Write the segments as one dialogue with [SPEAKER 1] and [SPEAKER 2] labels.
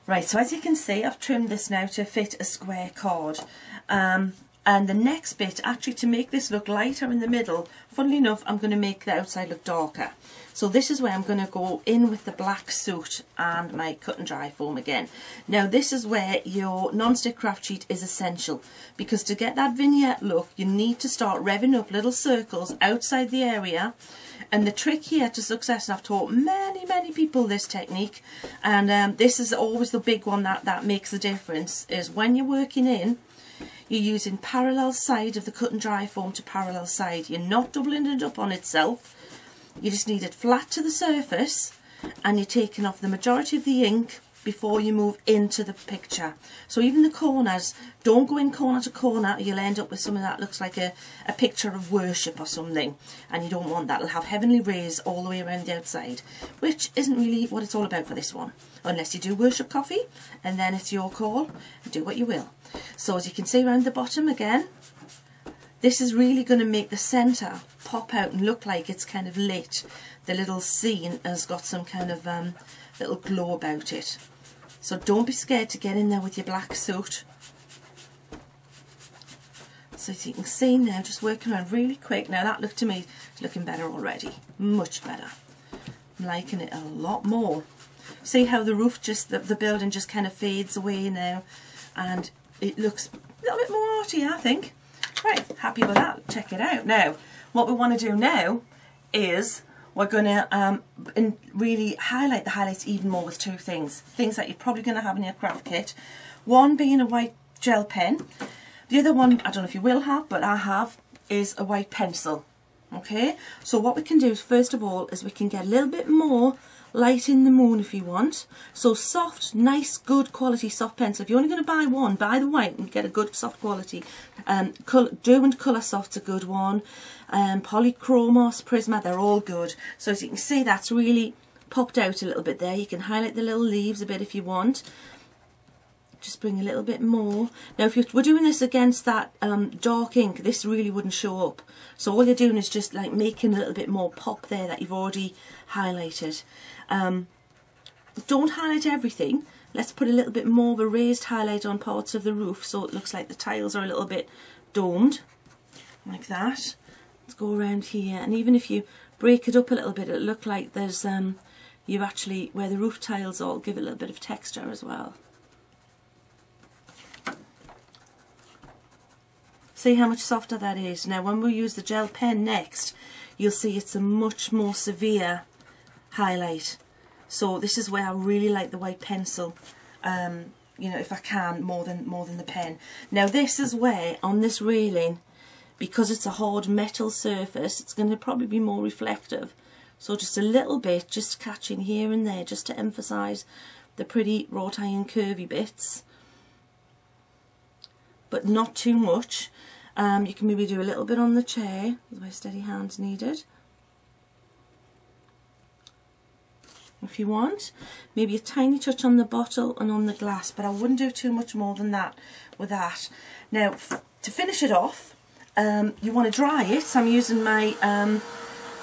[SPEAKER 1] Right, so as you can see, I've trimmed this now to fit a square card. And the next bit, actually to make this look lighter in the middle, funnily enough, I'm going to make the outside look darker. So this is where I'm going to go in with the black soot and my cut and dry foam again. Now this is where your non-stick craft sheet is essential, because to get that vignette look, you need to start revving up little circles outside the area. And the trick here to success, and I've taught many people this technique, and this is always the big one that makes the difference, is when you're working in, you're using parallel side of the cut and dry foam to parallel side. You're not doubling it up on itself. You just need it flat to the surface, and you're taking off the majority of the ink before you move into the picture. So even the corners, don't go in corner to corner, or you'll end up with something that looks like a picture of worship or something, and you don't want that. It'll have heavenly rays all the way around the outside, which isn't really what it's all about for this one, unless you do worship coffee, and then it's your call, do what you will. So as you can see around the bottom again, this is really going to make the centre pop out and look like it's kind of lit. The little scene has got some kind of little glow about it. So don't be scared to get in there with your black soot. So as you can see now, just working around really quick. Now that looked to me looking better already, much better. I'm liking it a lot more. See how the roof just, the building just kind of fades away now, and it looks a little bit more arty, I think. Right, happy with that. Check it out. Now, what we want to do now is we're going to really highlight the highlights even more with two things that you're probably going to have in your craft kit. One being a white gel pen. The other one, I don't know if you will have, but I have, is a white pencil. Okay, so what we can do is, first of all, is we can get a little bit more light in the moon if you want. So soft, nice, good quality soft pencil. If you're only going to buy one, buy the white and get a good soft quality. Derwent Colour Soft's a good one. Polychromos, Prisma, they're all good. So as you can see, that's really popped out a little bit there. You can highlight the little leaves a bit if you want. Just bring a little bit more. Now if we're doing this against that dark ink, this really wouldn't show up. So all you're doing is just like making a little bit more pop there that you've already highlighted. Don't highlight everything. Let's put a little bit more of a raised highlight on parts of the roof so it looks like the tiles are a little bit domed, like that. Let's go around here, and even if you break it up a little bit, it'll look like there's you actually, where the roof tiles are, give it a little bit of texture as well. See how much softer that is. Now when we use the gel pen next, you'll see it's a much more severe highlight. So this is where I really like the white pencil, you know, if I can, more than the pen. Now this is where, on this railing, because it's a hard metal surface, it's going to probably be more reflective. So just a little bit, just catching here and there, just to emphasise the pretty wrought iron curvy bits, but not too much. You can maybe do a little bit on the chair, where steady hands needed. If you want, maybe a tiny touch on the bottle and on the glass, but I wouldn't do too much more than that with that. Now, to finish it off, you want to dry it. So I'm using my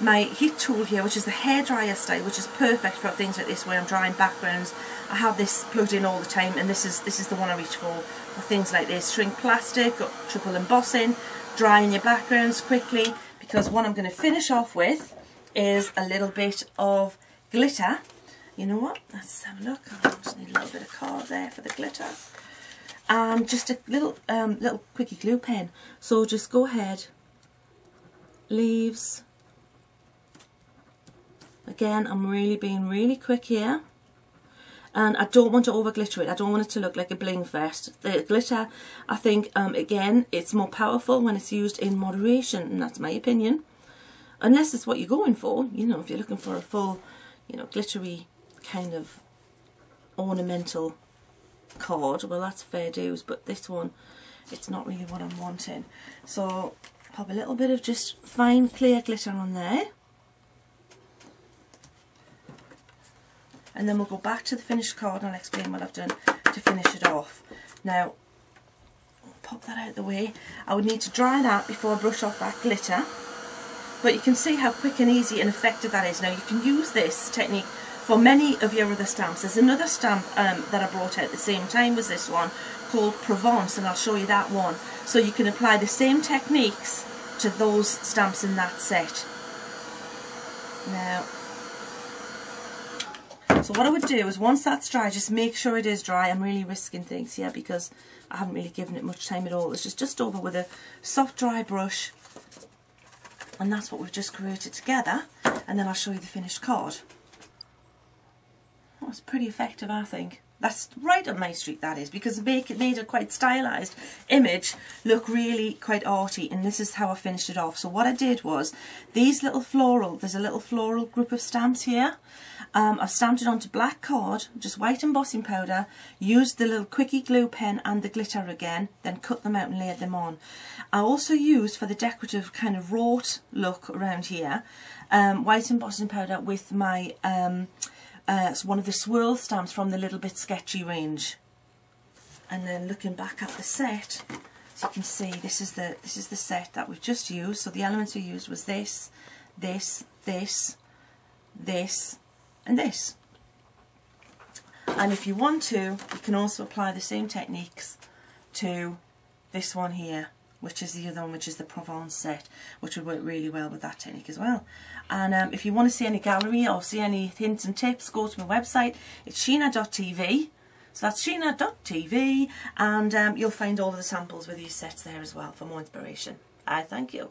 [SPEAKER 1] my heat tool here, which is the hairdryer style, which is perfect for things like this where I'm drying backgrounds. I have this plugged in all the time, and this is the one I reach for things like this. Shrink plastic, or triple embossing, drying your backgrounds quickly, because what I'm going to finish off with is a little bit of glitter. You know what? Let's have a look. I just need a little bit of card there for the glitter, and just a little little quickie glue pen. So just go ahead, leaves. Again, I'm really being really quick here, and I don't want to over glitter it. I don't want it to look like a bling fest. The glitter, I think, again, it's more powerful when it's used in moderation, and that's my opinion. Unless it's what you're going for, you know, if you're looking for a full, you know, glittery kind of ornamental card, well, that's fair dues. But this one, it's not really what I'm wanting. So pop a little bit of just fine clear glitter on there. And then we'll go back to the finished card and I'll explain what I've done to finish it off. Now, pop that out of the way. I would need to dry that before I brush off that glitter. But you can see how quick and easy and effective that is. Now, you can use this technique for many of your other stamps. There's another stamp that I brought out at the same time as this one called Provence, and I'll show you that one. So you can apply the same techniques to those stamps in that set. Now, so what I would do is once that's dry, just make sure it is dry. I'm really risking things here because I haven't really given it much time at all. It's just over with a soft dry brush, and that's what we've just created together. And then I'll show you the finished card. That was pretty effective, I think. That's right up my street, that is, because it made a quite stylised image look really quite arty, and this is how I finished it off. So what I did was, these little floral, there's a little floral group of stamps here. I've stamped it onto black card, just white embossing powder, used the little quickie glue pen and the glitter again, then cut them out and layered them on. I also used, for the decorative kind of wrought look around here, white embossing powder with my it's one of the swirl stamps from the Little Bit Sketchy range. And then looking back at the set, as you can see, this is the set that we've just used. So the elements we used was this, this, this, this, and this. And if you want to, you can also apply the same techniques to this one here, which is the other one, which is the Provence set, which would work really well with that technique as well. And if you want to see any gallery or see any hints and tips, go to my website. It's sheena.tv. So that's sheena.tv, and you'll find all of the samples with these sets there as well for more inspiration. I thank you.